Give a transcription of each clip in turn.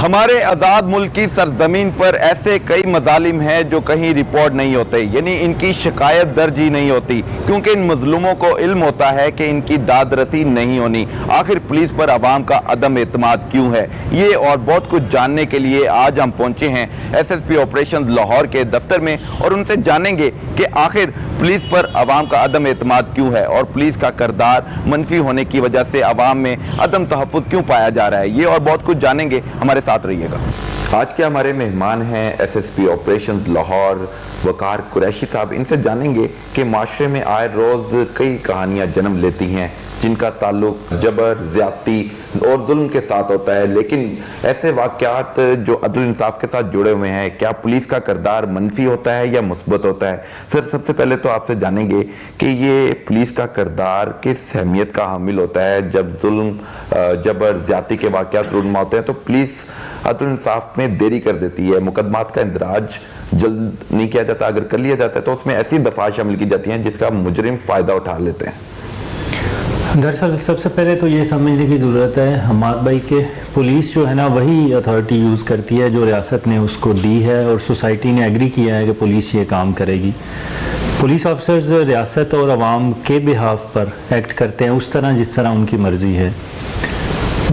हमारे आज़ाद मुल्क की सरजमीन पर ऐसे कई मजालिम हैं जो कहीं रिपोर्ट नहीं होते, यानी इनकी शिकायत दर्ज ही नहीं होती, क्योंकि इन मजलूमों को इल्म होता है कि इनकी दाद रसी नहीं होनी। आखिर पुलिस पर आवाम का अदम एतमाद क्यों है, ये और बहुत कुछ जानने के लिए आज हम पहुंचे हैं SSP ऑपरेशन लाहौर के दफ्तर में, और उनसे जानेंगे कि आखिर पुलिस पर आवाम का अदम एतमाद क्यों है और पुलिस का किरदार मनफी होने की वजह से आवाम में अदम तहफ़्फ़ुज़ क्यों पाया जा रहा है। ये और बहुत कुछ जानेंगे, हमारे साथ रहिएगा। आज के हमारे मेहमान हैं SSP ऑपरेशन लाहौर वकार कुरैशी साहब। इनसे जानेंगे कि माशरे में आए रोज़ कई कहानियाँ जन्म लेती हैं जिनका ताल्लुक जबर, ज़्यादती और जुल्म के साथ होता है, लेकिन ऐसे वाक़यात जो अदल इंसाफ के साथ जुड़े हुए हैं, क्या पुलिस का किरदार मनफी होता है या मुस्बत होता है? सर, सबसे पहले तो आपसे जानेंगे कि ये पुलिस का किरदार किस अहमियत का हामिल होता है जब जुल्म, जबर, ज़्यादती के वाक़यात रूनमा होते हैं तो पुलिस अदल इंसाफ में देरी कर देती है, मुकदमात का इंदराज जल्द नहीं किया जाता, अगर कर लिया जाता है तो उसमें ऐसी दफ़ा शामिल की जाती हैं जिसका मुजरिम फ़ायदा उठा लेते हैं। दरअसल सबसे पहले तो ये समझने की ज़रूरत है हमारे भाई के पुलिस जो है ना वही अथॉरिटी यूज़ करती है जो रियासत ने उसको दी है और सोसाइटी ने एग्री किया है कि पुलिस ये काम करेगी। पुलिस ऑफिसर्स रियासत और आवाम के बिहाफ पर एक्ट करते हैं उस तरह जिस तरह उनकी मर्ज़ी है।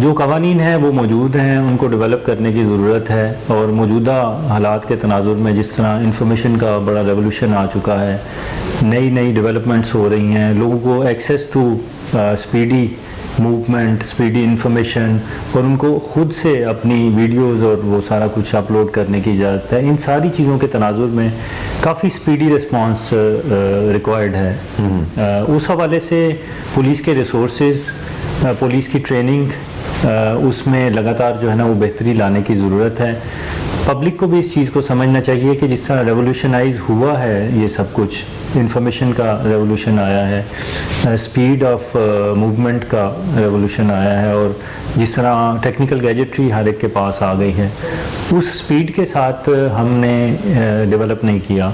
जो कवानीन हैं वो मौजूद हैं, उनको डेवलप करने की ज़रूरत है, और मौजूदा हालात के तनाजुर में जिस तरह इंफॉर्मेशन का बड़ा रेवोल्यूशन आ चुका है, नई नई डेवलपमेंट्स हो रही हैं, लोगों को access to speedy movement, speedy information, और उनको खुद से अपनी वीडियोस और वो सारा कुछ अपलोड करने की इजाज़त है। इन सारी चीज़ों के तनाजुर में काफ़ी स्पीडी रिस्पांस रिक्वायर्ड है। उस हवाले से पुलिस के रिसोर्सेज, पुलिस की ट्रेनिंग, उसमें लगातार जो है ना वो बेहतरी लाने की ज़रूरत है। पब्लिक को भी इस चीज़ को समझना चाहिए कि जिस तरह रेवोल्यूशनाइज हुआ है ये सब कुछ, इंफॉर्मेशन का रेवोल्यूशन आया है, स्पीड ऑफ मूवमेंट का रेवोल्यूशन आया है, और जिस तरह टेक्निकल गैजेटरी हर एक के पास आ गई है, उस स्पीड के साथ हमने डेवलप नहीं किया।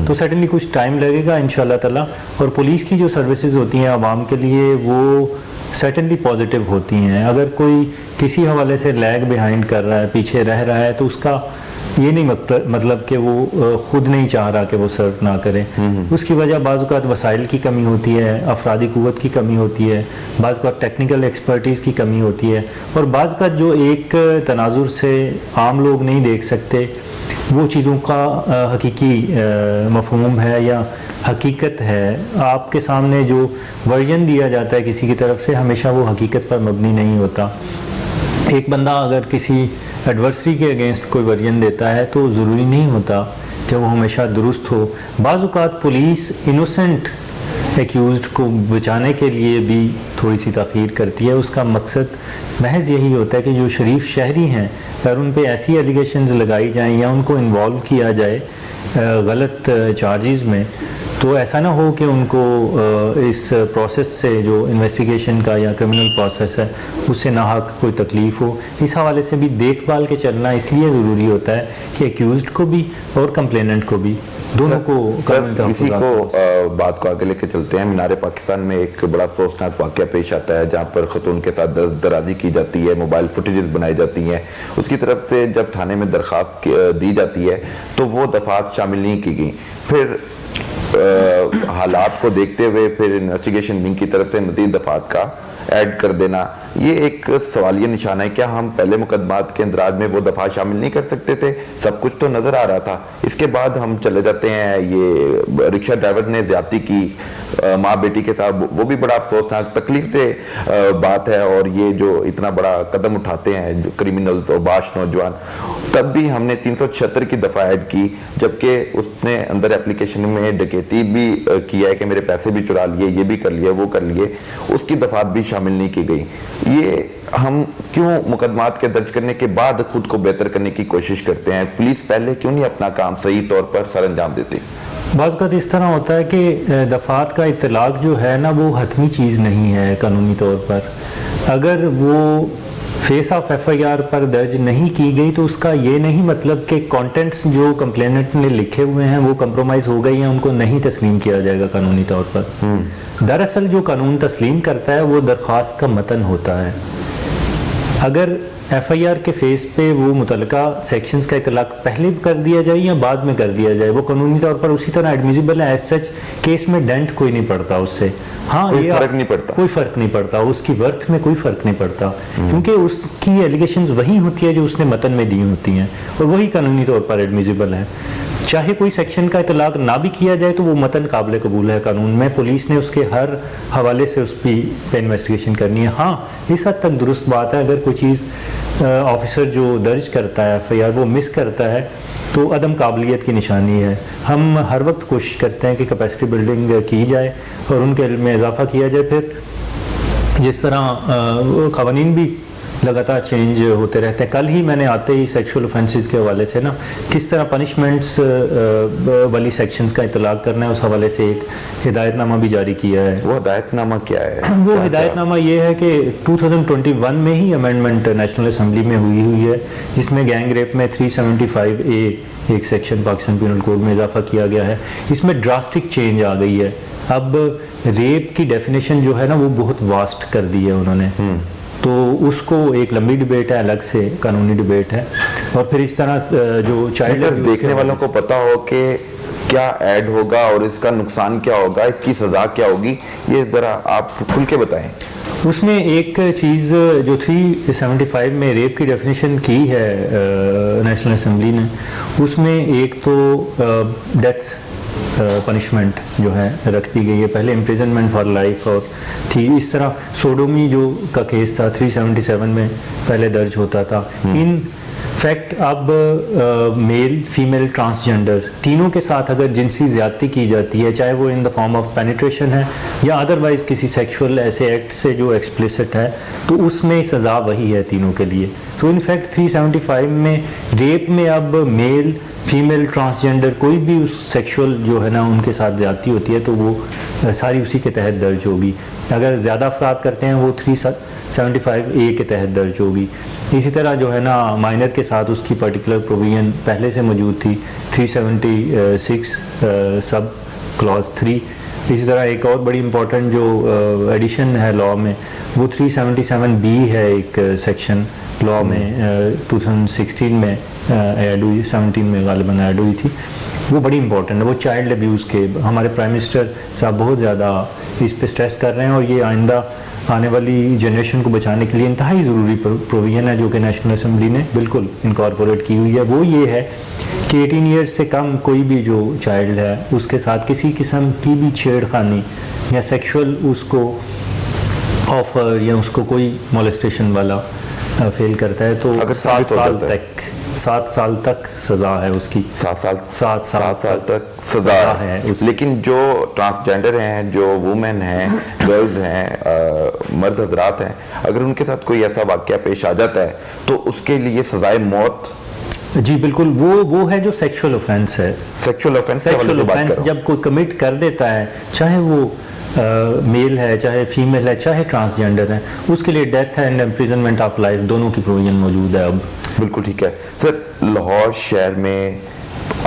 तो सर्टेनली कुछ टाइम लगेगा इंशाअल्लाह ताला। और पुलिस की जो सर्विसेज होती हैं आवाम के लिए वो सर्टेनली पॉजिटिव होती हैं। अगर कोई किसी हवाले से लैग बिहाइंड कर रहा है, पीछे रह रहा है, तो उसका ये नहीं मतलब कि वो खुद नहीं चाह रहा कि वो सर्व ना करे। उसकी वजह बाज़ औक़ात वसाइल की कमी होती है, अफरादी क़ुव्वत की कमी होती है, बाज़ औक़ात टेक्निकल एक्सपर्टीज़ की कमी होती है, और बाज़ औक़ात जो एक तनाजुर से आम लोग नहीं देख सकते वो चीज़ों का हकीकी मफ़हूम है या हकीकत है। आपके सामने जो वर्जन दिया जाता है किसी की तरफ से, हमेशा वो हकीकत पर मबनी नहीं होता। एक बंदा अगर किसी एडवर्सरी के अगेंस्ट कोई वर्जन देता है तो ज़रूरी नहीं होता कि वो हमेशा दुरुस्त हो। बाज़ औक़ात पुलिस इनोसेंट एक्यूज़्ड को बचाने के लिए भी थोड़ी सी ताख़ीर करती है। उसका मकसद महज यही होता है कि जो शरीफ शहरी हैं अगर उन पे ऐसी एलिगेशंस लगाई जाएं या उनको इन्वॉल्व किया जाए गलत चार्जेस में, तो ऐसा ना हो कि उनको इस प्रोसेस से, जो इन्वेस्टिगेशन का या क्रिमिनल प्रोसेस है, उससे नाहक कोई तकलीफ़ हो। इस हवाले से भी देखभाल के चलना इसलिए ज़रूरी होता है कि एक्यूज़्ड को भी और कंप्लेनेंट को भी, दोनों को। इसी को बात को आगे लेके चलते हैं। मीनार पाकिस्तान में एक बड़ा अफसोसनाक वाक़या पेश आता है जहाँ पर खतून के साथ दराजी की जाती है, मोबाइल फुटेजेस बनाई जाती हैं। उसकी तरफ से जब थाने में दरख्वास्त दी जाती है तो वो दफ़ात शामिल नहीं की गई। फिर हालात को देखते हुए फिर इन्वेस्टिगेशन विंग की तरफ से मज़ीद दफ़ात का ऐड कर देना, ये एक सवालिया निशान है। क्या हम पहले मुकदमात के इंदराज में वो दफ़ा शामिल नहीं कर सकते थे? सब कुछ तो नज़र आ रहा था। इसके बाद हम चले जाते हैं, ये रिक्शा ड्राइवर ने ज़्यादती की माँ बेटी के साथ, वो भी बड़ा अफसोसनाक तकलीफ दे बात है। और ये जो इतना बड़ा कदम उठाते हैं जो क्रिमिनल्स और बाश नौजवान, तब भी हमने 376 की दफ़ा ऐड की, जबकि उसने अंदर एप्लीकेशन में डकैती भी किया है कि मेरे पैसे भी चुरा लिए, ये भी कर लिए, वो कर लिए, उसकी दफ़ात भी शामिल नहीं की गई। ये हम क्यों मुकदमात के दर्ज करने के बाद खुद को बेहतर करने की कोशिश करते हैं? पुलिस पहले क्यों नहीं अपना काम सही तौर पर सर अंजाम देती? बाज़ औक़ात इस तरह होता है कि दफ़ात का इत्तलाक जो है ना वो हतमी चीज़ नहीं है कानूनी तौर पर। अगर वो फेस ऑफ FIR पर दर्ज नहीं की गई तो उसका ये नहीं मतलब कि कंटेंट्स जो कंप्लेनेंट ने लिखे हुए हैं वो कंप्रोमाइज़ हो गई हैं, उनको नहीं तस्लीम किया जाएगा कानूनी तौर पर। दरअसल जो कानून तस्लीम करता है वो दरख्वास्त का मतन होता है। अगर एफआईआर के फेस पे वो मुतलका सेक्शंस का इतलाक पहले कर दिया जाए या बाद में कर दिया जाए, वो कानूनी तौर पर उसी तरह एडमिसिबल है। एज सच केस में डेंट कोई नहीं पड़ता उससे। हाँ, कोई फर्क नहीं पड़ता, कोई फर्क नहीं पड़ता, उसकी वर्थ में कोई फर्क नहीं पड़ता, क्योंकि उसकी एलिगेशंस वही होती है जो उसने मतन में दी होती हैं और वही कानूनी तौर पर एडमिसिबल है। चाहे कोई सेक्शन का इतलाक ना भी किया जाए तो वो मतन काबिल कबूल है कानून में। पुलिस ने उसके हर हवाले से उस पर इन्वेस्टिगेशन करनी है। हाँ, इस हद तक दुरुस्त बात है, अगर कोई चीज़ ऑफिसर जो दर्ज करता है एफआईआर वो मिस करता है तो अदम काबिलियत की निशानी है। हम हर वक्त कोशिश करते हैं कि कैपेसिटी बिल्डिंग की जाए और उनके इल्म में इजाफा किया जाए। फिर जिस तरह क़वानीन भी लगातार चेंज होते रहते हैं। कल ही मैंने आते ही सेक्सुअल ऑफेंसेस के हवाले से ना किस तरह पनिशमेंट्स वाली सेक्शंस का इतलाक करना है उस हवाले से एक हिदायतनामा भी जारी किया है। वो हिदायतनामा क्या है? वो हिदायतनामा ये है कि 2021 में ही अमेंडमेंट नेशनल असम्बली में हुई है, जिसमें गैंग रेप में 375A एक सेक्शन पाकिस्तान पिनल कोड में इजाफा किया गया है। इसमें ड्रास्टिक चेंज आ गई है। अब रेप की डेफिनेशन जो है ना वो बहुत वास्ट कर दी है उन्होंने, तो उसको एक लंबी डिबेट है, अलग से कानूनी डिबेट है। और फिर इस तरह जो चाइल्ड देखने वालों को पता हो कि क्या ऐड होगा और इसका नुकसान क्या होगा, इसकी सजा क्या होगी, ये जरा आप खुल के बताएं। उसमें एक चीज़ जो 375 में रेप की डेफिनेशन की है नेशनल असम्बली ने, उसमें एक तो डेथ पनिशमेंट जो है रख दी गई है। पहले इम्प्रिजनमेंट फॉर लाइफ और थी। इस तरह सोडोमी जो का केस था 377 में पहले दर्ज होता था। इन फैक्ट अब मेल फीमेल ट्रांसजेंडर तीनों के साथ अगर जिनसी ज्यादती की जाती है, चाहे वो in the form of penetration है या अदरवाइज किसी सेक्सुअल ऐसे एक्ट से जो एक्सप्लिसिट है, तो उसमें सज़ा वही है तीनों के लिए। तो इनफैक्ट 375 में रेप में अब मेल फीमेल ट्रांसजेंडर कोई भी उस सेक्सुअल जो है ना उनके साथ ज्यादती होती है तो वो सारी उसी के तहत दर्ज होगी। अगर ज़्यादा अफराद करते हैं वो 375A के तहत दर्ज होगी। इसी तरह जो है ना माइनर के साथ उसकी पर्टिकुलर प्रोविजन पहले से मौजूद थी 376 सब क्लॉज 3। इसी तरह एक और बड़ी इंपॉर्टेंट जो एडिशन है लॉ में वो 377B है, एक सेक्शन लॉ में 2016 में ऐड हुई, 17 में गालिबन ऐड हुई थी। वो बड़ी इंपॉर्टेंट है, वो चाइल्ड अब्यूज़ के हमारे प्राइम मिनिस्टर साहब बहुत ज़्यादा इस पे स्ट्रेस कर रहे हैं और ये आइंदा आने वाली जनरेशन को बचाने के लिए इंतहाई ज़रूरी प्रोविज़न है जो कि नेशनल असम्बली ने बिल्कुल इनकॉर्पोरेट की हुई है। वो ये है कि 18 ईयर्स से कम कोई भी जो चाइल्ड है उसके साथ किसी किस्म की भी छेड़खानी या सेक्सुअल उसको ऑफर या उसको कोई मोलेस्टेशन वाला फेल करता है तो अगर 7 साल तक सजा है उसकी। 7 साल तक सजा है। लेकिन जो ट्रांसजेंडर हैं, जो वुमेन हैं, गर्ल्स हैं, मर्द हजरात हैं, अगर उनके साथ कोई ऐसा वाकया पेश आ जाता है तो उसके लिए सजाए मौत। जी बिल्कुल, वो है जो सेक्सुअल ऑफेंस है। सेक्सुअल ऑफेंस जब कोई कमिट कर देता है, चाहे वो मेल है, चाहे फीमेल है, चाहे ट्रांसजेंडर है, उसके लिए death and imprisonment of life दोनों की प्रोविजन मौजूद है अब। बिल्कुल ठीक है सर। लाहौर शहर में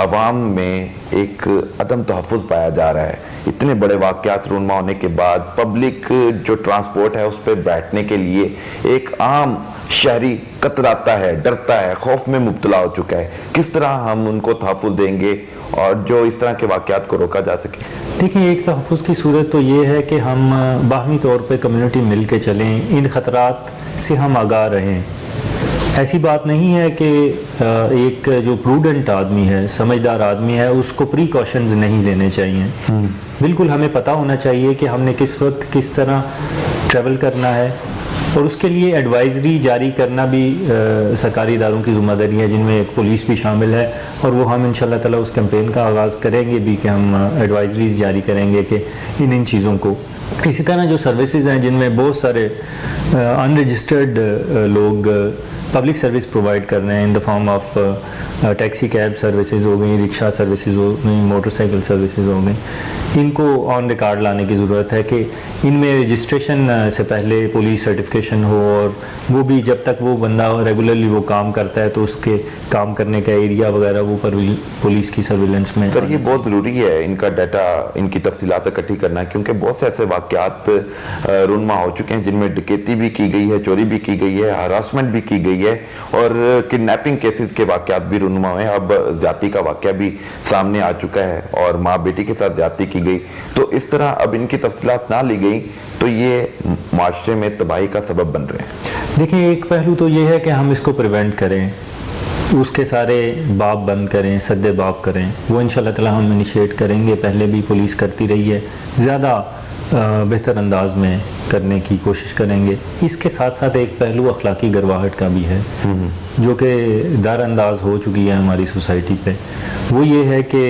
अवाम में एक अदम तहफ़्फ़ुज़ पाया जा रहा है। इतने बड़े वाक़यात रूनमा होने के बाद पब्लिक जो ट्रांसपोर्ट है उस पर बैठने के लिए एक आम शहरी कतराता है, डरता है, खौफ में मुब्तला हो चुका है। किस तरह हम उनको तहफ़्फ़ुज़ देंगे और जो इस तरह के वाक़यात को रोका जा सके? देखिए, एक तहफ़्फ़ुज़ की सूरत तो ये है कि हम बाहमी तौर पे कम्युनिटी मिल के चलें, इन ख़तरात से हम आगाह रहें। ऐसी बात नहीं है कि एक जो प्रूडेंट आदमी है, समझदार आदमी है, उसको प्रीकॉशंस नहीं लेने चाहिए। बिल्कुल हमें पता होना चाहिए कि हमने किस वक्त किस तरह ट्रैवल करना है और उसके लिए एडवाइजरी जारी करना भी सरकारी इदारों की ज़िम्मेदारी है, जिनमें एक पुलिस भी शामिल है। और वो हम इंशाल्लाह ताला उस कैंपेन का आगाज़ करेंगे भी कि हम एडवाइजरीज जारी करेंगे कि इन चीज़ों को। इसी तरह जो सर्विसेज हैं जिनमें बहुत सारे अनरजिस्टर्ड लोग पब्लिक सर्विस प्रोवाइड कर रहे हैं in the form of taxi cab services हो गई, रिक्शा सर्विसेज हो गई, मोटरसाइकिल सर्विसेज हो गई, इनको ऑन रिकॉर्ड लाने की ज़रूरत है कि इनमें रजिस्ट्रेशन से पहले पुलिस सर्टिफिकेशन हो और वो भी जब तक वो बंदा रेगुलरली वो काम करता है तो उसके काम करने का एरिया वगैरह वो पुलिस की सर्विलेंस में। सर, ये बहुत ज़रूरी है इनका डाटा, इनकी तफसीलात इकट्ठी करना, क्योंकि बहुत से ऐसे वाक़यात रूनमा हो चुके हैं जिनमें डकैती भी की गई है, चोरी भी की गई है, हरासमेंट भी की गई है और किडनैपिंग केसेस के वाक़यात भी रुनुमा हुए हैं। अब जाति का वाक़या भी सामने आ चुका है और माँ बेटी के साथ जाति की गई, तो इस तरह अब इनकी तफसीलात ना ली गई तो ये माशरे में तबाही का सबब बन रहे हैं। देखिए, एक पहलू तो ये है कि हम इसको प्रिवेंट करें, उसके सारे बाब बंद करें, सद्दे बाब करें, वो इंशाल्लाह ताला हम इनिशिएट करेंगे। पहले भी पुलिस करती रही है, ज़्यादा बेहतर अंदाज में करने की कोशिश करेंगे। इसके साथ साथ एक पहलू अखलाकी गरवाहट का भी है जो कि दरअंदाज हो चुकी है हमारी सोसाइटी पे। वो ये है कि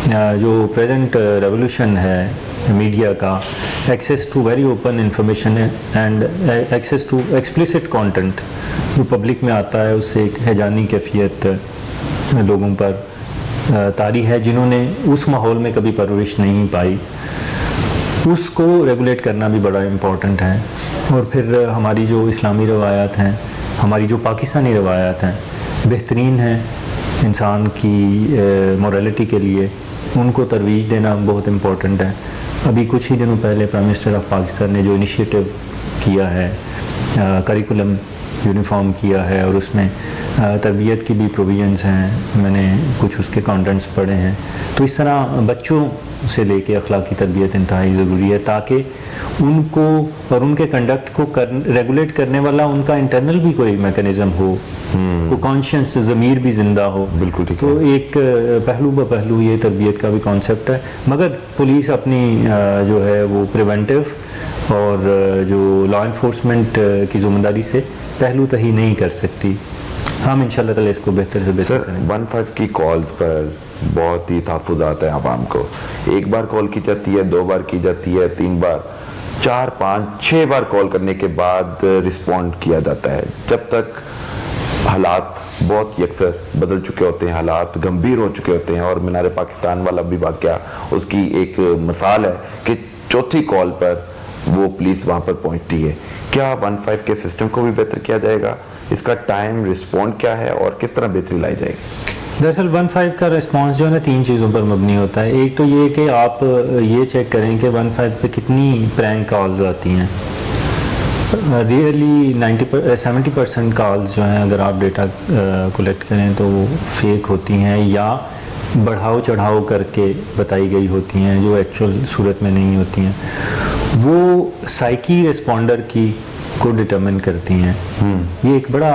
जो प्रेजेंट रेवोल्यूशन है मीडिया का, access to very open information and access to explicit content जो पब्लिक में आता है, उससे एक हैजानी कैफियत लोगों पर तारी है जिन्होंने उस माहौल में कभी परवरिश नहीं पाई। उसको रेगुलेट करना भी बड़ा इम्पोर्टेंट है। और फिर हमारी जो इस्लामी रवायात हैं, हमारी जो पाकिस्तानी रवायात हैं, बेहतरीन हैं इंसान की मोरालिटी के लिए, उनको तरवीज देना बहुत इम्पोर्टेंट है। अभी कुछ ही दिनों पहले प्राइम मिनिस्टर ऑफ पाकिस्तान ने जो इनिशिएटिव किया है, करिकुलम यूनिफॉर्म किया है और उसमें तरबियत की भी प्रोविजंस हैं, मैंने कुछ उसके कंटेंट्स पढ़े हैं। तो इस तरह बच्चों से लेके अखलाकी तरबियत इंतहाई ज़रूरी है ताकि उनको और उनके कंडक्ट को रेगुलेट करने वाला उनका इंटरनल भी कोई मैकेनिज़्म हो, को कॉन्शियस ज़मीर भी ज़िंदा हो। बिल्कुल ठीक तो एक पहलू ब पहलू ये तरबियत का भी कॉन्सेप्ट है। मगर पुलिस अपनी जो है वो प्रिवेंटिव और जो लॉ इन्फोर्समेंट की ज़िम्मेदारी से पहलू तही नहीं कर सकती। हम इंशाल्लाह ताला इसको बेहतर से बेहतर करेंगे। 15 की कॉल्स पर बहुत ही तहफ़्फ़ुज़ात है आवाम को। एक बार कॉल की जाती है, 2 बार की जाती है, 3 बार, 4, 5, 6 बार कॉल करने के बाद रिस्पॉन्ड किया जाता है। जब तक हालात बहुत यकसर बदल चुके होते हैं, हालात गंभीर हो चुके होते हैं। और मीनार पाकिस्तान वाला भी वाक़या उसकी एक मिसाल है कि चौथी कॉल पर वो पुलिस वहाँ पर पहुँचती है। क्या 15 के सिस्टम को भी बेहतर किया जाएगा? इसका टाइम रिस्पॉन्ड क्या है और किस तरह बेहतरी लाई जाएगी? दरअसल 15 का रिस्पांस जो है ना 3 चीज़ों पर मबनी होता है। एक तो ये कि आप ये चेक करें कि 15 पे कितनी प्रैंक कॉल्स आती हैं। रियली 70% कॉल्स जो हैं, अगर आप डेटा कलेक्ट करें तो वो फेक होती हैं या बढ़ाओ चढ़ाओ करके बताई गई होती हैं जो एक्चुअल सूरत में नहीं होती हैं। वो साइकी रिस्पॉन्डर की को डिटरमिन करती हैं। ये एक बड़ा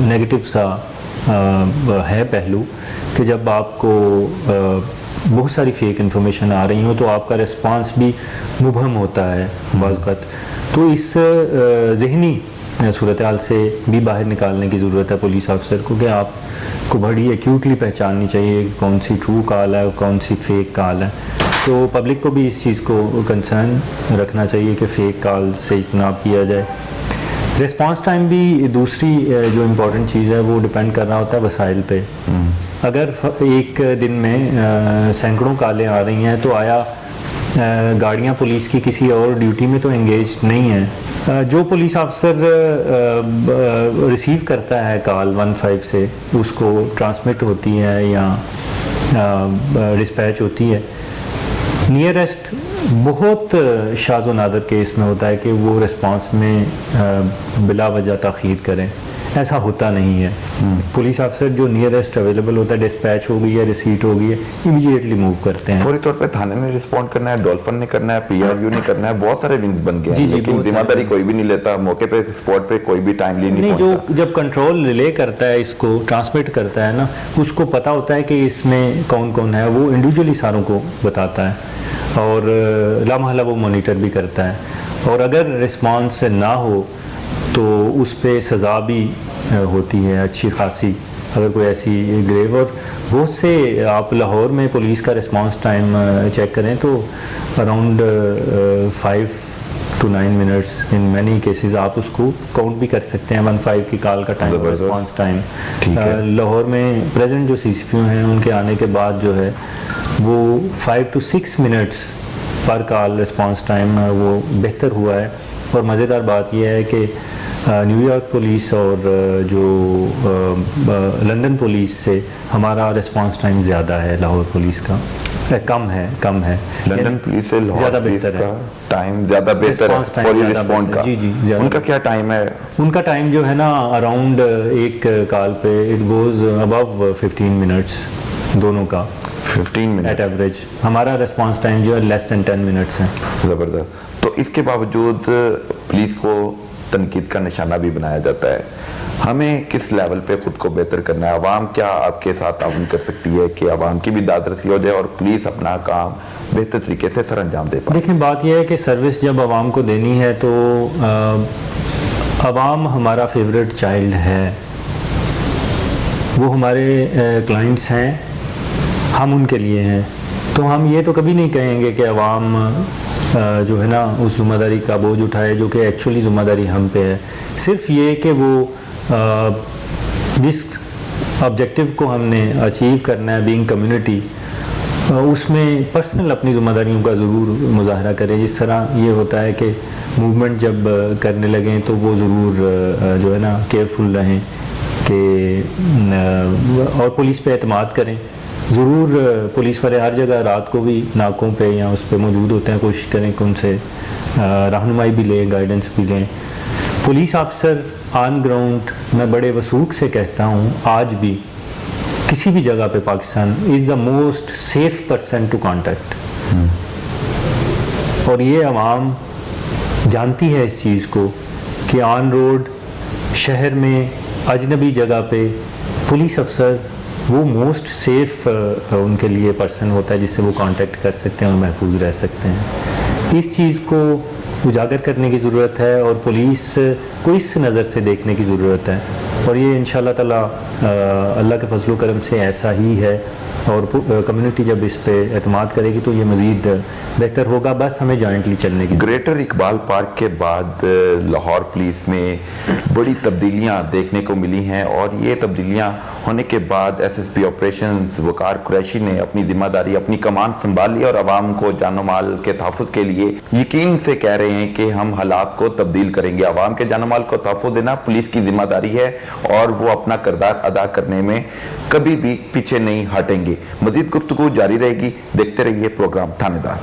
नेगेटिव सा है पहलू कि जब आपको बहुत सारी फेक इन्फॉर्मेशन आ रही हो तो आपका रिस्पांस भी मुबहम होता है बाज़। तो इस ज़हनी सूरत हाल से भी बाहर निकालने की ज़रूरत है पुलिस ऑफिसर को कि आपको बड़ी एक्यूटली पहचाननी चाहिए कि कौन सी ट्रू कॉल है और कौन सी फेक कॉल है। तो पब्लिक को भी इस चीज़ को कंसर्न रखना चाहिए कि फ़ेक कॉल से इज्तनाब किया जाए। रिस्पांस टाइम भी दूसरी जो इम्पोर्टेंट चीज़ है वो डिपेंड कर रहा होता है वसाइल पे। अगर एक दिन में सैकड़ों कॉलें आ रही हैं तो आया गाड़ियाँ पुलिस की किसी और ड्यूटी में तो एंगेज नहीं है। जो पुलिस ऑफिसर रिसीव करता है कॉल 15 से, उसको ट्रांसमिट होती है या डिस्पैच होती है, नियरेस्ट बहुत शाज़ व नादर केस में होता है कि वो रिस्पांस में बिला वजह ताख़ीर करें। ऐसा होता नहीं है। पुलिस ऑफिसर जो नियरेस्ट अवेलेबल होता है, डिस्पैच हो गई है, रिसीट हो गई है, इमीडिएटली मूव करते हैं। फौरी तौर पे थाने में रिस्पॉन्ड करना है, डॉल्फिन ने करना है, PRU ने करना है, बहुत सारे विंग्स बन गए हैं। लेकिन जिम्मेदारी कोई भी नहीं लेता, मौके पे स्पॉट पे कोई भी टाइमली नहीं जो जब कंट्रोल रिले करता है, इसको ट्रांसमिट करता है ना, उसको पता होता है कि इसमें कौन कौन है, वो इंडिविजुअली सारों को बताता है और लामहला वो मॉनिटर भी करता है। और अगर रिस्पॉन्स ना हो तो उस पर सज़ा भी होती है अच्छी खासी, अगर कोई ऐसी ग्रेव। और बहुत से आप लाहौर में पुलिस का रिस्पांस टाइम चेक करें तो around 5 to 9 minutes in many cases आप उसको काउंट भी कर सकते हैं। 15 की कॉल का टाइम, रिस्पांस टाइम। लाहौर में प्रेजेंट जो CCPO हैं उनके आने के बाद जो है वो 5 to 6 मिनट्स पर कॉल रिस्पांस टाइम वो बेहतर हुआ है। और मज़ेदार बात यह है कि न्यूयॉर्क पुलिस और जो लंदन पुलिस से हमारा रिस्पांस टाइम ज़्यादा है लाहौर पुलिस का। कम है। लंदन पुलिस से लाहौर ज़्यादा पुलिस बेहतर का है, टाइम ज़्यादा बेहतर है Response time फॉर यू ज़्यादा रिस्पॉन्ड बेहतर का। है। जी, ज़्यादा। उनका क्या टाइम है? उनका टाइम जो है ना अराउंड एक कॉल पे इट गोज अबव 15 मिनट्स दोनों का 15 एट मिनट। एवरेज। हमारा रिस्पांस टाइम जो है लेस देन 10 मिनट्स है। ज़बरदस्त। तो इसके बावजूद पुलिस को तनकीद का निशाना भी बनाया जाता है। हमें किस लेवल पे खुद को बेहतर करना है? आवाम क्या आपके साथ ताउन कर सकती है कि आवाम की भी दाद रसी हो जाए और पुलिस अपना काम बेहतर तरीके से सर अंजाम दे पाए? देखिए, बात यह है कि सर्विस जब आवाम को देनी है तो आवाम हमारा फेवरेट चाइल्ड है, वो हमारे क्लाइंट्स हैं, हम उनके लिए हैं। तो हम ये तो कभी नहीं कहेंगे कि आवाम जो है ना उस ज़िम्मेदारी का बोझ उठाए जो कि एक्चुअली ज़िम्मेदारी हम पे है। सिर्फ ये कि वो जिस ऑब्जेक्टिव को हमने अचीव करना है बीइंग कम्युनिटी, उसमें पर्सनल अपनी ज़िम्मेदारियों का ज़रूर मुज़ाहरा करें। जिस तरह ये होता है कि मूवमेंट जब करने लगें तो वो ज़रूर जो है ना केयरफुल रहें कि और पुलिस पे एतमाद करें। ज़रूर पुलिस वाले हर जगह रात को भी नाकों पे या उस पे मौजूद होते हैं, कोशिश करें कि उनसे रहनुमाई भी लें, गाइडेंस भी लें। पुलिस ऑफिसर ऑन ग्राउंड मैं बड़े वसूख से कहता हूँ आज भी किसी भी जगह पे Pakistan is the most safe person to contact. और ये आवाम जानती है इस चीज़ को कि ऑन रोड शहर में अजनबी जगह पे पुलिस अफसर वो मोस्ट सेफ उनके लिए पर्सन होता है जिससे वो कांटेक्ट कर सकते हैं और महफूज रह सकते हैं। इस चीज़ को उजागर करने की ज़रूरत है और पुलिस को इस नज़र से देखने की ज़रूरत है। और ये इंशाअल्लाह ताला अल्लाह के फजल करम से ऐसा ही है और कम्युनिटी जब इस पे एतमाद करेगी तो ये मज़ीद बेहतर होगा। बस हमें जॉइंटली चलने की। ग्रेटर इकबाल पार्क के बाद लाहौर पुलिस में बड़ी तब्दीलियां देखने को मिली हैं और ये तब्दीलियां होने के बाद एसएसपी ऑपरेशंस वकार कुरैशी ने अपनी जिम्मेदारी, अपनी कमान संभाल ली और आवाम को जानो माल के तहफ़्फ़ुज़ के लिए यकीन से कह रहे हैं कि हम हालात को तब्दील करेंगे। आवाम के जानो माल को तहफ़्फ़ुज़ देना पुलिस की जिम्मेदारी है और वो अपना किरदार अदा करने में कभी भी पीछे नहीं हटेंगे। मज़ीद गुफ्तगू जारी रहेगी, देखते रहिए प्रोग्राम थानेदार।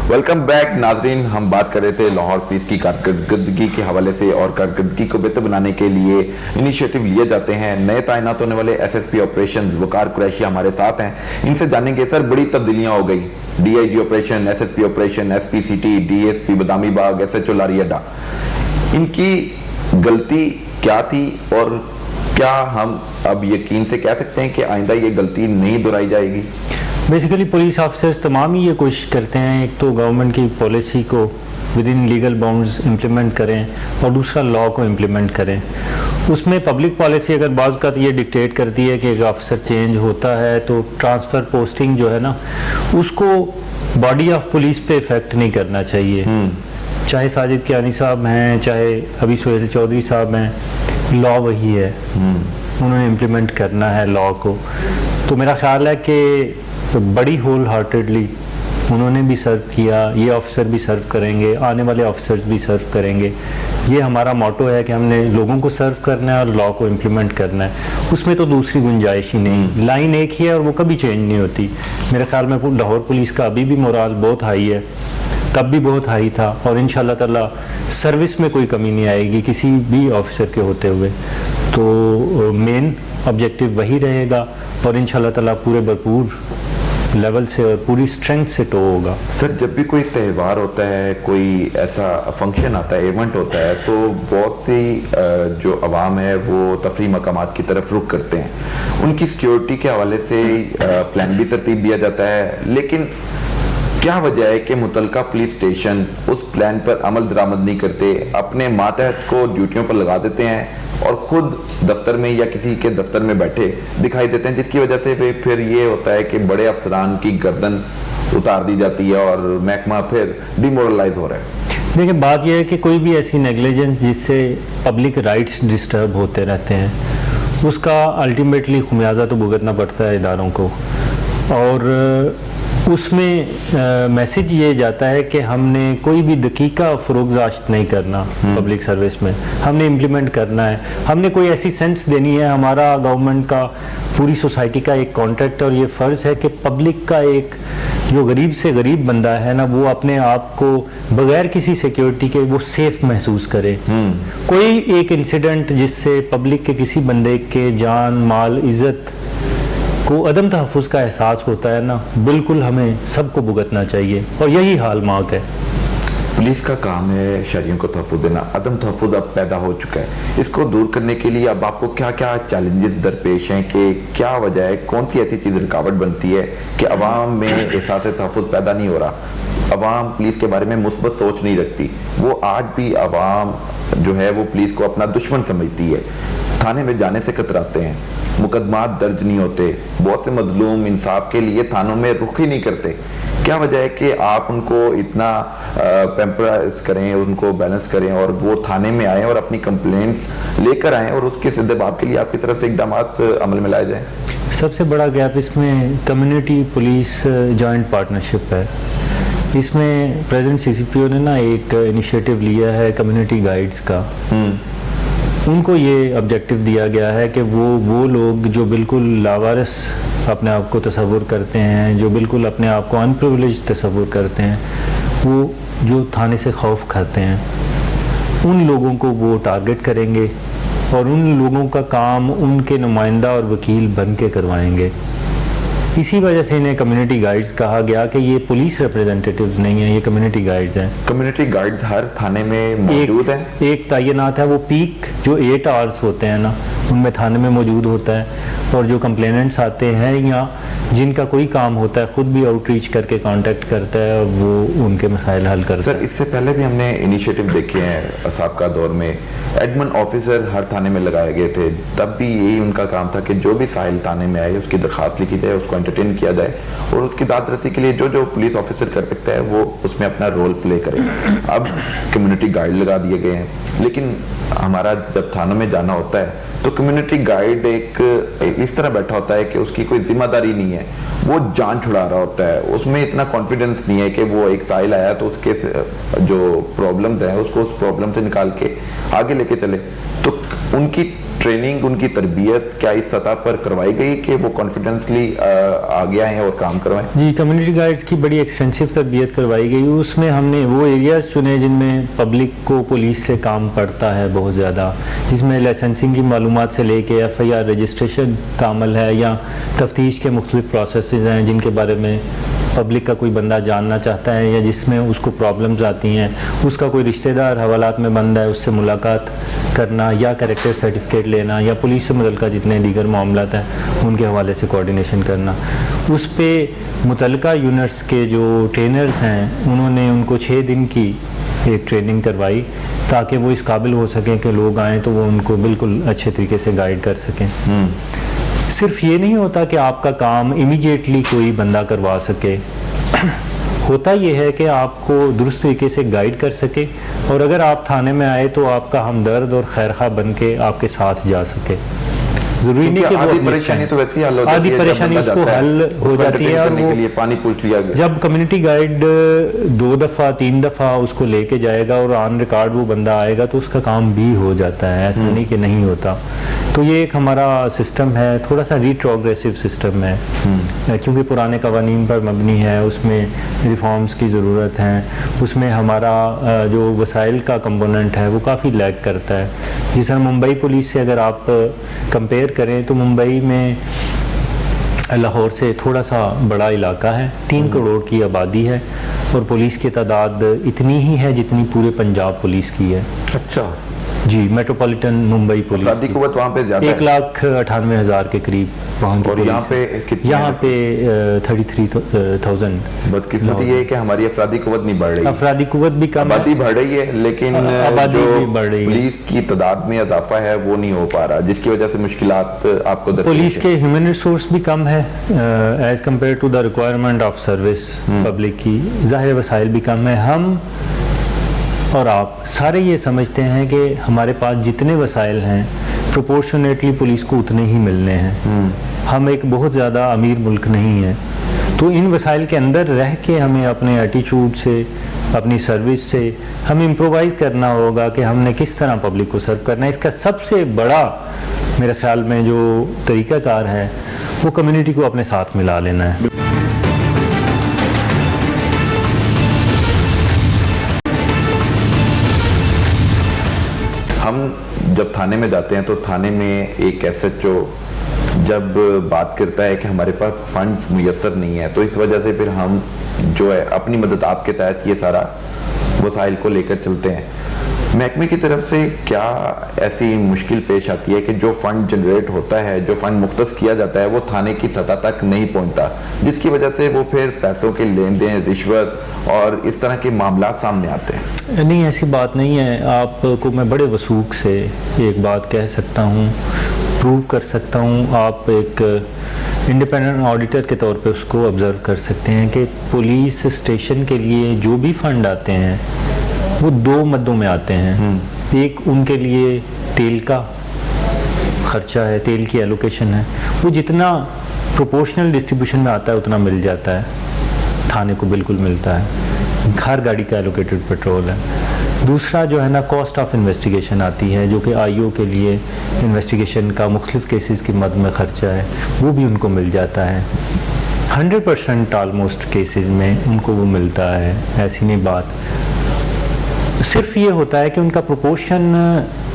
वेलकम बैक नाजरीन। हम बात कर रहे थे लाहौर पुलिस की कारकर्दगी के हवाले से और कारकर्दगी को बेहतर बनाने के लिए इनिशिएटिव लिए जाते हैं। नए तैनात होने वाले एसएसपी ऑपरेशंस वकार कुरैशी हमारे साथ हैं, इनसे जानेंगे सर बड़ी तब्दीलियां हो गई, DIG operation, SSP operation, SP city, DSP Badami Bagh, SHO Lari Adda, इनकी गलती क्या थी और क्या हम अब यकीन से कह सकते हैं कि आइंदा ये गलती नहीं दोहराई जाएगी? बेसिकली पुलिस ऑफिसर्स तमाम ही ये कोशिश करते हैं, एक तो गवर्नमेंट की पॉलिसी को with in legal bounds implement करें और दूसरा लॉ को इम्प्लीमेंट करें। उसमें पब्लिक पॉलिसी अगर बाज़ का ये डिक्टेट करती है कि एक ऑफिसर चेंज होता है तो ट्रांसफ़र पोस्टिंग जो है ना उसको बॉडी ऑफ पुलिस पे इफ़ेक्ट नहीं करना चाहिए। चाहे साजिद कियानी साहब हैं, चाहे अभी सोहेल चौधरी साहब हैं, लॉ वही है, उन्होंने इम्प्लीमेंट करना है लॉ को। तो मेरा ख्याल है कि बड़ी होल हार्टेडली उन्होंने भी सर्व किया, ये ऑफिसर भी सर्व करेंगे, आने वाले ऑफिसर्स भी सर्व करेंगे। ये हमारा मोटो है कि हमने लोगों को सर्व करना है और लॉ को इम्प्लीमेंट करना है, उसमें तो दूसरी गुंजाइश ही नहीं। लाइन एक ही है और वो कभी चेंज नहीं होती। मेरे ख्याल में लाहौर पुलिस का अभी भी मोराल बहुत हाई है, तब भी बहुत हाई था और इंशाल्लाह ताला सर्विस में कोई कमी नहीं आएगी किसी भी ऑफिसर के होते हुए। तो मेन ऑब्जेक्टिव वही रहेगा और इंशाल्लाह ताला पूरे भरपूर लेवल से और पूरी स्ट्रेंथ से टो होगा। सर जब भी कोई त्यौहार होता है, कोई ऐसा फंक्शन आता है, इवेंट होता है, तो बहुत सी जो अवाम है वो तफरी मकामात की तरफ रुख करते हैं। उनकी सिक्योरिटी के हवाले से प्लान भी तरतीब दिया जाता है, लेकिन क्या वजह है कि मुतलका पुलिस स्टेशन उस प्लान पर अमल दरामद नहीं करते, अपने मातहत को ड्यूटियों पर लगा देते हैं और खुद दफ्तर में या किसी के दफ्तर में बैठे दिखाई देते हैं, जिसकी वजह से फिर ये होता है कि बड़े अफसरान की गर्दन उतार दी जाती है और महकमा फिर डिमोरलाइज हो रहा है। देखिए, बात यह है कि कोई भी ऐसी नेग्लिजेंस जिससे पब्लिक राइट्स डिस्टर्ब होते रहते हैं, उसका अल्टीमेटली खुमियाजा तो भुगतना पड़ता है इदारों को। और उसमें मैसेज ये जाता है कि हमने कोई भी दकीका फ़रोग़-ज़ाश्त नहीं करना पब्लिक सर्विस में, हमने इम्प्लीमेंट करना है, हमने कोई ऐसी सेंस देनी है। हमारा गवर्नमेंट का, पूरी सोसाइटी का एक कॉन्ट्रैक्ट और ये फ़र्ज़ है कि पब्लिक का एक जो गरीब से गरीब बंदा है ना, वो अपने आप को बगैर किसी सिक्योरिटी के वो सेफ महसूस करे। कोई एक इंसिडेंट जिससे पब्लिक के किसी बंदे के जान माल इज़्ज़त को अदम तहफ़्फ़ुज़ का एहसास होता है ना, बिल्कुल हमें सबको भुगतना चाहिए और यही हाल मार्क है। पुलिस का काम है शहरियों को तहफ़्फ़ुज़ देना। अदम तहफ़्फ़ुज़ अब पैदा हो चुका है, इसको दूर करने के लिए अब आपको क्या क्या चैलेंजेस दरपेश हैं, कि क्या वजह है, कौन सी ऐसी चीज़ रुकावट बनती है कि अवाम में एहसास तहफ़्फ़ुज़ पैदा नहीं हो रहा, अवाम पुलिस के बारे में मुस्बत सोच नहीं रखती, वो आज भी अवाम जो है वो पुलिस को अपना दुश्मन समझती है, थाने में जाने से कतराते हैं, मुकदमात दर्ज नहीं होते, बहुत से मजलूम इंसाफ के लिए थानों में रुख ही नहीं करते। क्या वजह है कि आप उनको इतना पैम्पराइज करें, उनको बैलेंस करें और वो थाने में आए और अपनी कंप्लेंट्स लेकर आएँ और उसके सद्देबाब के लिए आपकी तरफ से इकदाम अमल में लाए जाएँ? सबसे बड़ा गैप इसमें कम्युनिटी पुलिस जॉइंट पार्टनरशिप है। इसमें प्रेजेंट सीसीपीओ ने ना एक इनिशिएटिव लिया है कम्युनिटी गाइड्स का। उनको ये ऑब्जेक्टिव दिया गया है कि वो लोग जो बिल्कुल लावारिस अपने आप को तसव्वुर करते हैं, जो बिल्कुल अपने आप को अनप्रिविलेज्ड तसव्वुर करते हैं, वो जो थाने से खौफ खाते हैं, उन लोगों को वो टारगेट करेंगे और उन लोगों का काम उनके नुमाइंदा और वकील बन के करवाएंगे। इसी वजह से इन्हें कम्युनिटी गाइड्स कहा गया कि ये पुलिस रिप्रेजेंटेटिव्स नहीं है, ये कम्युनिटी गाइड्स हैं। कम्युनिटी गाइड्स हर थाने में मौजूद हैं? एक तैनात है, वो पीक जो 8 आवर्स होते हैं ना, उनमें थाने में मौजूद होता है और जो कंप्लेनेंट्स आते हैं या जिनका कोई काम होता है खुद भी आउटरीच करके कांटेक्ट करता है, वो उनके मसाइल हल करता है। सर, इससे पहले भी हमने इनिशिएटिव देखे हैं साबका दौर में, एडमिन ऑफिसर हर थाने में लगाए गए थे, तब भी यही उनका काम था कि जो भी साहिल थाने में आए उसकी दरखास्त लिखी जाए, उसको एंटरटेन किया जाए और उसकी दाद रसी के लिए जो जो पुलिस ऑफिसर कर सकता है वो उसमें अपना रोल प्ले करे। अब कम्युनिटी गाइड लगा दिए गए हैं, लेकिन हमारा जब थानों में जाना होता है तो कम्युनिटी गाइड एक इस तरह बैठा होता है कि उसकी कोई जिम्मेदारी नहीं है, वो जान छुड़ा रहा होता है, उसमें इतना कॉन्फिडेंस नहीं है कि वो एक साहिल आया तो उसके जो प्रॉब्लम्स हैं उसको उस प्रॉब्लम से निकाल के आगे लेके चले। तो उनकी ट्रेनिंग, उनकी तरबियत क्या इस सतह पर करवाई गई कि वो कॉन्फिडेंसली आगे आए और काम करवाएं? जी, कम्युनिटी गाइड्स की बड़ी एक्सटेंसिव तरबियत करवाई गई। उसमें हमने वो एरियाज़ चुने जिनमें पब्लिक को पुलिस से काम पड़ता है बहुत ज़्यादा, जिसमें लाइसेंसिंग की मालूमात से लेके FIR रजिस्ट्रेशन का अमल है या तफ्तीश के मुख्तलिफ प्रोसेसेस हैं जिनके बारे में पब्लिक का कोई बंदा जानना चाहता है या जिसमें उसको प्रॉब्लम्स आती हैं, उसका कोई रिश्तेदार हवालात में बंद है, उससे मुलाकात करना या कैरेक्टर सर्टिफिकेट लेना या पुलिस से मुतल्लिका जितने दीगर मामलात हैं उनके हवाले से कोऑर्डिनेशन करना। उस पर मुतल्लिका यूनिट्स के जो ट्रेनर्स हैं उन्होंने उनको 6 दिन की एक ट्रेनिंग करवाई ताकि वो इस काबिल हो सकें कि लोग आएँ तो वो उनको बिल्कुल अच्छे तरीके से गाइड कर सकें। सिर्फ ये नहीं होता कि आपका काम इमीडिएटली कोई बंदा करवा सके, होता ये है कि आपको दुरुस्त तरीके से गाइड कर सके और अगर आप थाने में आए तो आपका हमदर्द और खैरखा बन के आपके साथ जा सके। जरूरी नहीं कि आधी परेशानी तो वैसे ही हल हो जाती है, आधी परेशानी उसको हल हो जाती है और के लिए पानी पूछ लिया गया। जब कम्युनिटी गाइड 2 दफ़ा 3 दफ़ा उसको लेके जाएगा और ऑन रिकॉर्ड वो बंदा आएगा तो उसका काम भी हो जाता है, ऐसा नहीं कि नहीं होता। तो ये एक हमारा सिस्टम है, थोड़ा सा रिट्रोग्रेसिव सिस्टम है क्योंकि पुराने कवानीन पर मबनी है, उसमें रिफॉर्म्स की ज़रूरत है, उसमें हमारा जो वसाइल का कंपोनेंट है वो काफ़ी लैग करता है। जिस तरह मुंबई पुलिस से अगर आप कंपेयर करें तो मुंबई में लाहौर से थोड़ा सा बड़ा इलाका है, 3 करोड़ की आबादी है और पुलिस की तादाद इतनी ही है जितनी पूरे पंजाब पुलिस की है। अच्छा जी, मेट्रोपॉलिटन मुंबई पुलिस अफरादी कुव्वत वहाँ पे ज़्यादा है, 1,98,000 के करीब वहाँ की और यहाँ पे कितनी? यहाँ पे 33,000। बदकिस्मती ये है कि हमारी अफरादी कुव्वत नहीं बढ़ रही, अफरादी कुव्वत भी कम, आबादी बढ़ रही है लेकिन आबादी जो भी बढ़ रही है, पुलिस की तादाद में इजाफा है वो नहीं हो पा रहा, जिसकी वजह से मुश्किलात आपको पुलिस के ह्यूमन रिसोर्स भी कम है as compare to the requirement of service public की, ज़ाहिर वसाइल भी कम है। हम और आप सारे ये समझते हैं कि हमारे पास जितने वसाइल हैं प्रोपोर्शनेटली पुलिस को उतने ही मिलने हैं। हम एक बहुत ज़्यादा अमीर मुल्क नहीं है तो इन वसाइल के अंदर रह के हमें अपने एटीट्यूड से, अपनी सर्विस से हमें इम्प्रोवाइज़ करना होगा कि हमने किस तरह पब्लिक को सर्व करना है। इसका सबसे बड़ा मेरे ख्याल में जो तरीक़ाकार है वो कम्युनिटी को अपने साथ मिला लेना है। हम जब थाने में जाते हैं तो थाने में एक एसएचओ जब बात करता है कि हमारे पास फंड्स मुयस्सर नहीं है, तो इस वजह से फिर हम जो है अपनी मदद आपके तहत ये सारा वसाइल को लेकर चलते हैं। महकमे की तरफ से क्या ऐसी मुश्किल पेश आती है कि जो फंड जनरेट होता है, जो फंड मुख्तस किया जाता है, वो थाने की सतह तक नहीं पहुंचता, जिसकी वजह से वो फिर पैसों के लेन देन, रिश्वत और इस तरह के मामला सामने आते हैं? नहीं, ऐसी बात नहीं है। आपको मैं बड़े वसूख से एक बात कह सकता हूँ, प्रूव कर सकता हूँ। आप एक इंडिपेंडेंट ऑडिटर के तौर पे उसको ऑब्ज़र्व कर सकते हैं कि पुलिस स्टेशन के लिए जो भी फंड आते हैं वो दो मद्दों में आते हैं। एक उनके लिए तेल का खर्चा है, तेल की एलोकेशन है, वो जितना प्रोपोर्शनल डिस्ट्रीब्यूशन में आता है उतना मिल जाता है, थाने को बिल्कुल मिलता है। हर गाड़ी का एलोकेटेड पेट्रोल है। दूसरा जो है ना, कॉस्ट ऑफ इन्वेस्टिगेशन आती है, जो कि आईओ के लिए इन्वेस्टिगेशन का मुख्तलिफ केसेस की मद में ख़र्चा है, वो भी उनको मिल जाता है। 100% ऑलमोस्ट केसेस में उनको वो मिलता है, ऐसी नहीं बात। सिर्फ ये होता है कि उनका प्रोपोर्शन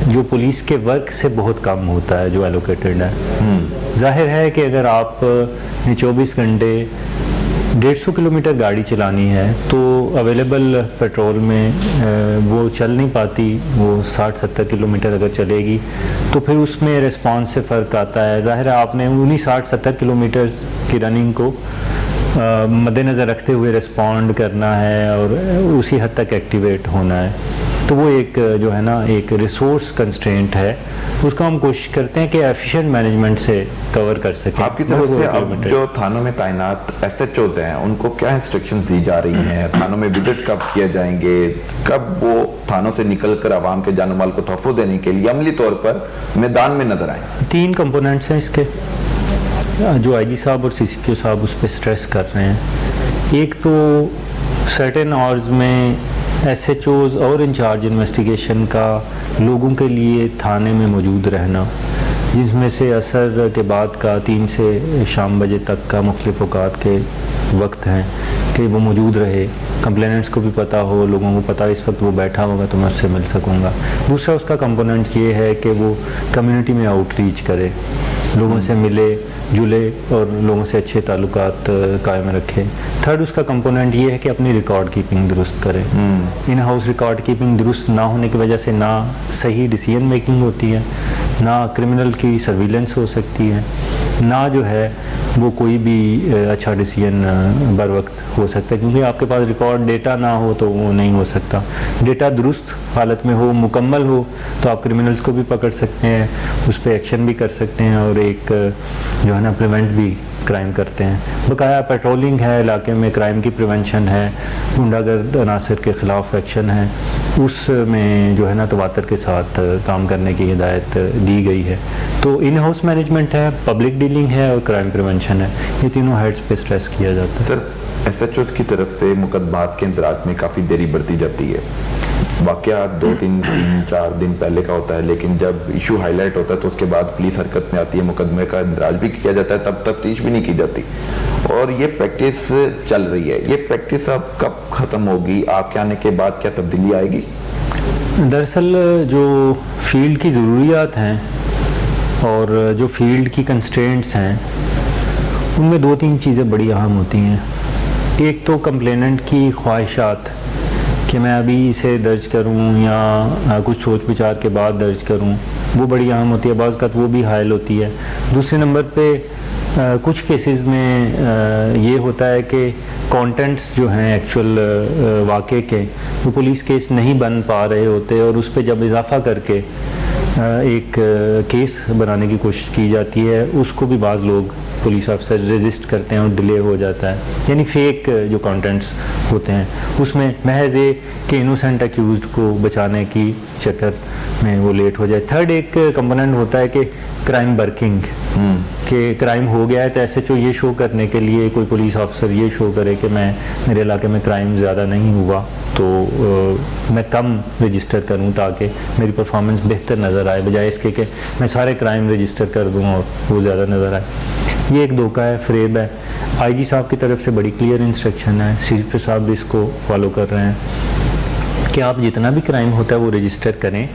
जो पुलिस के वर्क से बहुत कम होता है जो एलोकेटेड है। जाहिर है कि अगर आप 24 घंटे 150 किलोमीटर गाड़ी चलानी है तो अवेलेबल पेट्रोल में वो चल नहीं पाती, वो 60-70 किलोमीटर अगर चलेगी तो फिर उसमें रिस्पांस से फ़र्क आता है। ज़ाहिर है आपने उन्हीं 60-70 किलोमीटर की रनिंग को मद्देनज़र रखते हुए रिस्पॉन्ड करना है और उसी हद तक एक्टिवेट होना है। तो वो एक जो है ना, एक रिसोर्स कंस्ट्रेंट है, उसको हम कोशिश करते हैं कि एफिशिएंट मैनेजमेंट से कवर कर सकें। आपकी तरफ से अब जो थानों में तैनात एसएचओज हैं उनको क्या इंस्ट्रक्शंस दी जा रही हैं? थानों में विजिट कब किए जाएंगे? कब वो थानों से निकलकर आवाम के जान माल को तोहफ़्फ़ो देने के लिए अमली तौर पर मैदान में नजर आए? 3 कंपोनेंट्स हैं इसके, जो आईजी साहब और सीसीपीओ साहब उस पर स्ट्रेस कर रहे हैं। एक तो सर्टेन आवर्स में एसएचओज और इंचार्ज इन्वेस्टिगेशन का लोगों के लिए थाने में मौजूद रहना, जिसमें से असर के बाद का 3 से शाम बजे तक का मुख्तलिफ औकात के वक्त हैं कि वो मौजूद रहे, कंप्लेनेंट्स को भी पता हो, लोगों को पता इस वक्त वो बैठा होगा तो मैं उससे मिल सकूँगा। दूसरा उसका कंपोनेंट ये है कि वो कम्युनिटी में आउटरीच करे, लोगों से मिले जुले और लोगों से अच्छे ताल्लुकात कायम रखे। थर्ड उसका कंपोनेंट ये है कि अपनी रिकॉर्ड कीपिंग दुरुस्त करे। इन हाउस रिकॉर्ड कीपिंग दुरुस्त ना होने की वजह से ना सही डिसीजन मेकिंग होती है, ना क्रिमिनल की सर्विलेंस हो सकती है, ना जो है वो कोई भी अच्छा डिसीजन बर वक्त हो सकता है, क्योंकि आपके पास रिकॉर्ड डेटा ना हो तो वो नहीं हो सकता। डेटा दुरुस्त हालत में हो, मुकम्मल हो, तो आप क्रिमिनल्स को भी पकड़ सकते हैं, उस पर एक्शन भी कर सकते हैं और एक जो है ना प्रिवेंट भी क्राइम करते हैं। बकाया पेट्रोलिंग है, इलाके में क्राइम की प्रिवेंशन है, गुंडागर्द अनासर के ख़िलाफ़ एक्शन है, उसमें जो है ना तवातर के साथ काम करने की हिदायत दी गई है। तो इन हाउस मैनेजमेंट है, पब्लिक डीलिंग है और क्राइम प्रिवेंशन है, ये तीनों हेड्स पे स्ट्रेस किया जाता है। सर, एसएचओज की तरफ से मुकदमात के इंदराज में काफ़ी देरी बरती जाती है। वाकया 2-3-4 दिन पहले का होता है, लेकिन जब इशू हाईलाइट होता है तो उसके बाद पुलिस हरकत में आती है, मुकदमे का इंदराज भी किया जाता है, तब तफ्तीश भी नहीं की जाती और ये प्रैक्टिस चल रही है। ये प्रैक्टिस अब कब ख़त्म होगी? आपके आने के बाद क्या तब्दीली आएगी? दरअसल जो फील्ड की ज़रूरियात हैं और जो फील्ड की कंस्ट्रेंट्स हैं उनमें 2-3 चीज़ें बड़ी अहम होती हैं। एक तो कंप्लेनेंट की ख्वाहिशात कि मैं अभी इसे दर्ज करूं या कुछ सोच विचार के बाद दर्ज करूं, वो बड़ी अहम होती है, बाज़ का वो भी हायल होती है। दूसरे नंबर पे कुछ केसेस में ये होता है कि कंटेंट्स जो हैं एक्चुअल वाक़े के वो पुलिस केस नहीं बन पा रहे होते और उस पर जब इजाफ़ा करके एक केस बनाने की कोशिश की जाती है, उसको भी बाज़ लोग पुलिस ऑफिसर रेजिस्ट करते हैं और डिले हो जाता है। यानी फेक जो कंटेंट्स होते हैं उसमें महज एक के इनोसेंट एक्यूज्ड को बचाने की चक्कर में वो लेट हो जाए। थर्ड एक कंपोनेंट होता है कि क्राइम बर्किंग, कि क्राइम हो गया है तो एसएचओ ये शो करने के लिए, कोई पुलिस ऑफिसर ये शो करे कि मेरे इलाके में क्राइम ज़्यादा नहीं हुआ तो मैं कम रजिस्टर करूं ताकि मेरी परफॉर्मेंस बेहतर नज़र आए, बजाय इसके कि मैं सारे क्राइम रजिस्टर कर दूं और वो ज़्यादा नज़र आए। ये एक धोखा है, फ्रेब है। आईजी साहब की तरफ से बड़ी क्लियर इंस्ट्रक्शन है, सीपीओ साहब भी इसको फॉलो कर रहे हैं कि आप जितना भी क्राइम होता है वो रजिस्टर करें।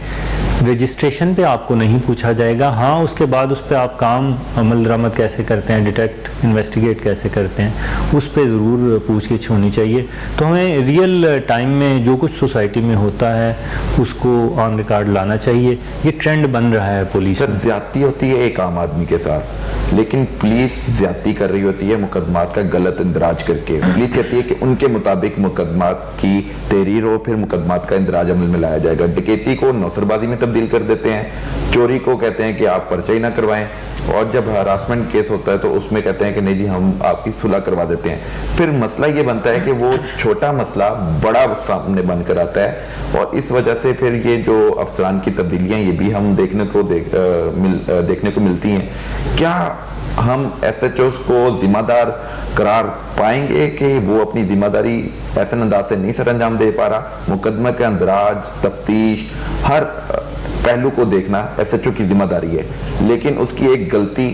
रजिस्ट्रेशन पे आपको नहीं पूछा जाएगा, हाँ उसके बाद उस पर आप काम अमल दरामद कैसे करते हैं, डिटेक्ट इन्वेस्टिगेट कैसे करते हैं, उस पर ज़रूर पूछगिछ होनी चाहिए। तो हमें रियल टाइम में जो कुछ सोसाइटी में होता है उसको ऑन रिकॉर्ड लाना चाहिए। ये ट्रेंड बन रहा है पुलिस में। ज्यादती होती है एक आम आदमी के साथ, लेकिन पुलिस ज्यादती कर रही होती है मुकदमात का गलत इंदराज करके। पुलिस कहती है कि उनके मुताबिक मुकदमात की तहरीर हो, फिर मुकदमात का इंदराज अमल में लाया जाएगा। डकैती को नौसरबाजी में तब्दील कर देते हैं, चोरी को कहते हैं कि आप पर्चा ही ना करवाएं, और जब हरासमेंट केस होता है तो उसमें कहते हैं कि नहीं जी हम आपकी सुलह करवा देते हैं। फिर मसला ये बनता है कि वो छोटा मसला बड़ा सामने बनकर आता है, और इस वजह से फिर ये जो अफसरान की तब्दीलियां ये भी हम देखने को मिलती हैं। क्या हम एसएचओस को जिम्मेदार करार पाएंगे कि वो अपनी जिम्मेदारी ऐसे अंदाज से नहीं सर अंजाम दे पा रहा? मुकदमे के अंदराज, तफ्तीश, हर पहलू को देखना एसएचओ की जिम्मेदारी है, लेकिन उसकी एक गलती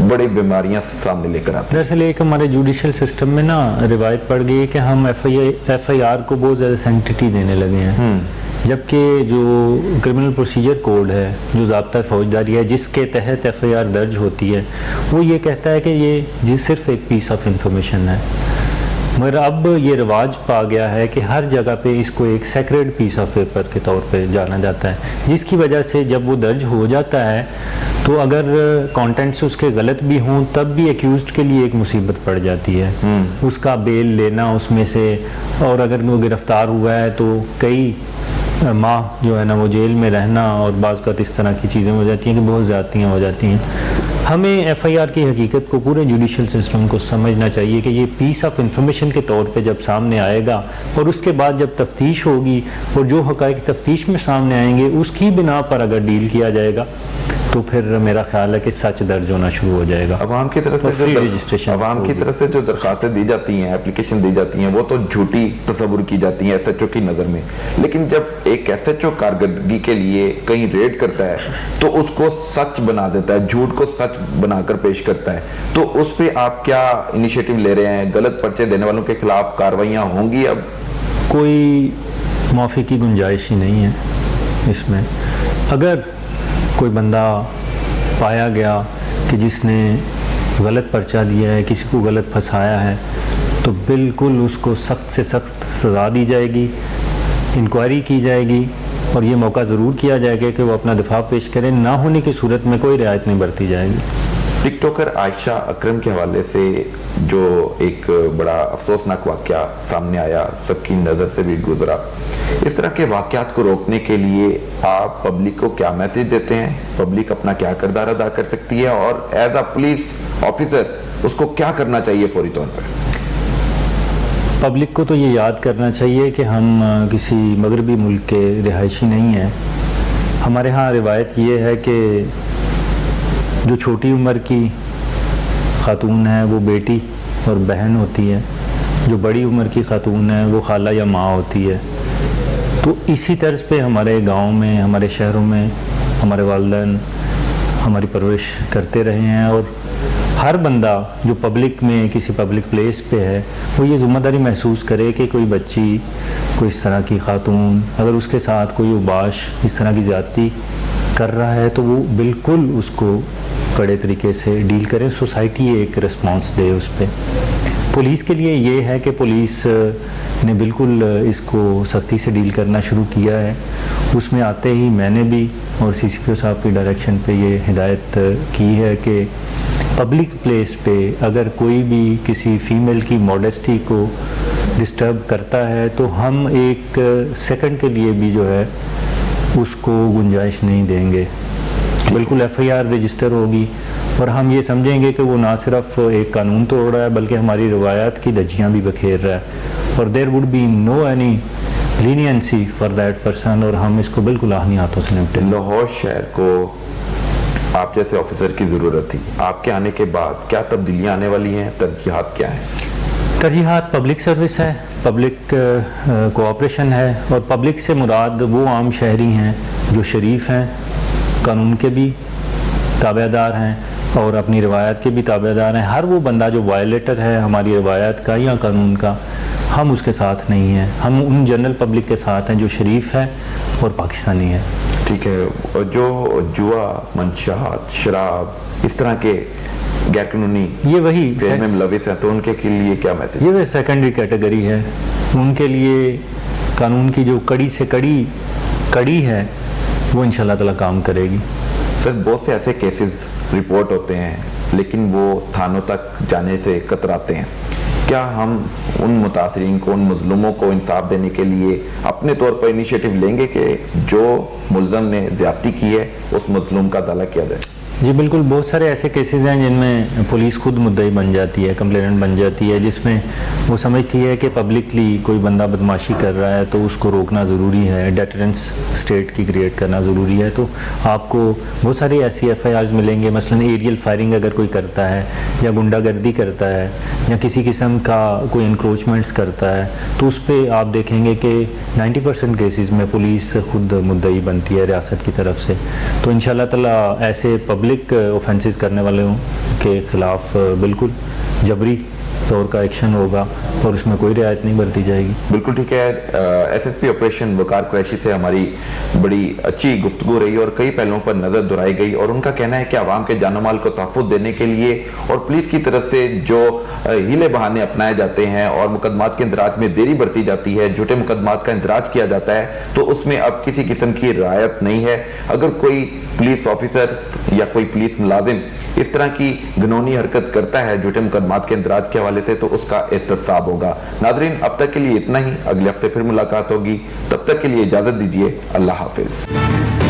बड़ी बीमारियां सामने लेकर आती है। दरअसल एक हमारे जुडिशल सिस्टम में ना रिवायत पड़ गई है कि हम एफआईआर को बहुत ज़्यादा सेंसिटिविटी देने लगे हैं, जबकि जो क्रिमिनल प्रोसीजर कोड है, जो ज़ाब्ता फौजदारी है जिसके तहत एफआईआर दर्ज होती है, वो ये कहता है कि ये सिर्फ एक पीस ऑफ इंफॉर्मेशन है। मगर अब ये रिवाज पा गया है कि हर जगह पे इसको एक सेक्रेड पीस ऑफ पेपर के तौर पे जाना जाता है, जिसकी वजह से जब वो दर्ज हो जाता है तो अगर कंटेंट्स उसके गलत भी हों तब भी एक्यूज्ड के लिए एक मुसीबत पड़ जाती है। उसका बेल लेना उसमें से, और अगर वो गिरफ्तार हुआ है तो कई माह जो है ना वो जेल में रहना, और बाज़ का इस तरह की चीज़ें हो जाती हैं कि बहुत ज़्यादतियाँ हो जाती हैं। हमें एफआईआर की हकीकत को पूरे जुडिशल सिस्टम को समझना चाहिए कि ये पीस ऑफ इंफॉर्मेशन के तौर पे जब सामने आएगा, और उसके बाद जब तफ्तीश होगी और जो हक़ाइक़ तफ्तीश में सामने आएंगे उसकी बिना पर अगर डील किया जाएगा तो फिर मेरा ख्याल है कि सच दर्ज होना शुरू हो जाएगा। अवाम की तरफ से जो रजिस्ट्रेशन, अवाम की तरफ से जो दरखास्तें दी जाती हैं, एप्लीकेशन दी जाती हैं, वो तो झूठी तस्वुर की जाती हैं एसएचओ की नज़र में। लेकिन जब एक एसएचओ कारकर्दगी के लिए कहीं रेड करता है तो उसको सच बना देता है, झूठ को सच बनाकर पेश करता है, तो उस पर आप क्या इनिशिएटिव ले रहे हैं? गलत पर्चे देने वालों के खिलाफ कार्रवाइयाँ होंगी? अब कोई माफ़ी की गुंजाइश ही नहीं है इसमें। अगर कोई बंदा पाया गया कि जिसने गलत पर्चा दिया है, किसी को गलत फंसाया है, तो बिल्कुल उसको सख्त से सख्त सज़ा दी जाएगी, इंक्वायरी की जाएगी, और ये मौका ज़रूर किया जाएगा कि वो अपना दिफा पेश करें। ना होने की सूरत में कोई रियायत नहीं बरती जाएगी। टिकटॉकर आयशा अकरम के हवाले से जो एक बड़ा अफसोसनाक वाक़या सामने आया, सबकी नज़र से भी गुजरा, इस तरह के वाक़यात को रोकने के लिए आप पब्लिक को क्या मैसेज देते हैं? पब्लिक अपना क्या किरदार अदा कर सकती है, और एज अ पुलिस ऑफिसर उसको क्या करना चाहिए फौरी तौर पर? पब्लिक को तो ये याद करना चाहिए कि हम किसी मगरबी मुल्क के रिहायशी नहीं हैं। हमारे यहाँ रिवायत ये है कि जो छोटी उम्र की खातून है वो बेटी और बहन होती है, जो बड़ी उम्र की खातून है वो खाला या माँ होती है। तो इसी तर्ज पे हमारे गांव में, हमारे शहरों में हमारे वालिदैन हमारी परवरिश करते रहे हैं, और हर बंदा जो पब्लिक में किसी पब्लिक प्लेस पे है वो ये ज़िम्मेदारी महसूस करे कि कोई बच्ची, कोई इस तरह की खातून अगर उसके साथ कोई उबाश इस तरह की ज़्यादती कर रहा है तो वो बिल्कुल उसको कड़े तरीके से डील करें, सोसाइटी एक रिस्पॉन्स दे उस पर। पुलिस के लिए ये है कि पुलिस ने बिल्कुल इसको सख्ती से डील करना शुरू किया है। उसमें आते ही मैंने भी और सीसीपीओ साहब की डायरेक्शन पे ये हिदायत की है कि पब्लिक प्लेस पे अगर कोई भी किसी फ़ीमेल की मॉडेस्टी को डिस्टर्ब करता है तो हम एक सेकंड के लिए भी जो है उसको गुंजाइश नहीं देंगे। बिल्कुल FIR रजिस्टर होगी और हम ये समझेंगे कि वो ना सिर्फ एक कानून तोड़ रहा है बल्कि हमारी रवायात की धज्जियाँ भी बखेर रहा है, और there would be no any leniency for that person, और हम इसको बिल्कुल आहनी हाथों से निपटेंगे। लाहौर शहर को आप जैसे ऑफिसर की ज़रूरत थी, आपके आने के बाद क्या तब्दीलियाँ आने वाली हैं, तरजीहात क्या हैं? तरजीहात पब्लिक सर्विस है, पब्लिक कोऑपरेशन है, और पब्लिक से मुराद वो आम शहरी हैं जो शरीफ हैं, कानून के भी ताबेदार हैं और अपनी रवायत के भी ताबेदार हैं। हर वो बंदा जो वायलेटर है हमारी रवायत का या कानून का, हम उसके साथ नहीं हैं। हम उन जनरल पब्लिक के साथ हैं जो शरीफ है और पाकिस्तानी है। ठीक है, और जो जुआ, मंशात, शराब, इस तरह के गैर कानूनी ये वही में मुलविस हैं, तो उनके लिए क्या मैसेज? ये सेकेंडरी कैटेगरी है, उनके लिए कानून की जो कड़ी से कड़ी है वो इंशाल्लाह ताला काम करेगी। सर, बहुत से ऐसे केसेस रिपोर्ट होते हैं लेकिन वो थानों तक जाने से कतराते हैं। क्या हम उन मुतासरीन को, उन मजलूमों को इंसाफ देने के लिए अपने तौर पर इनिशिएटिव लेंगे कि जो मुल्ज़म ने ज़्यादती की है उस मजलूम का अदाला किया जाए? जी बिल्कुल, बहुत सारे ऐसे केसेस हैं जिनमें पुलिस खुद मुद्दई बन जाती है, कंप्लेनेंट बन जाती है, जिसमें वो समझती है कि पब्लिकली कोई बंदा बदमाशी कर रहा है तो उसको रोकना ज़रूरी है, डेटरेंस स्टेट की क्रिएट करना ज़रूरी है। तो आपको बहुत सारे ऐसी FIRs मिलेंगे, मसलन एरियल फायरिंग अगर कोई करता है या गुंडागर्दी करता है या किसी किस्म का कोई इंक्रोचमेंट्स करता है, तो उस पर आप देखेंगे कि 90% केसेस में पुलिस खुद मुद्दई बनती है रियासत की तरफ से। तो इंशाल्लाह ताला ऐसे पब्लिक ऑफेंसेस करने वालों के खिलाफ बिल्कुल जबरी तौर का एक्शन होगा और उसमें कोई रियायत नहीं बरती जाएगी। बिल्कुल ठीक है। SSP ऑपरेशन वकार कुरैशी से हमारी बड़ी अच्छी गुफ्तगू रही और कई पहलुओं पर नज़र दुहराई गई, और उनका कहना है कि आवाम के जानो माल को तहफ़्फ़ुज़ देने के लिए और पुलिस की तरफ से जो हीले बहाने अपनाए जाते हैं और मुकदमात के इंदराज में देरी बरती जाती है, झूठे मुकदमात का इंदराज किया जाता है, तो उसमें अब किसी किस्म की रियायत नहीं है। अगर कोई पुलिस ऑफिसर या कोई पुलिस मुलाजिम इस तरह की घिनौनी हरकत करता है झूठे मुकदमात के इंदराज के हवाले से, तो उसका एहतसाब होगा। नाज़रीन, अब तक के लिए इतना ही, अगले हफ्ते फिर मुलाकात होगी, तब तक के लिए इजाज़त दीजिए। अल्लाह हाफिज़।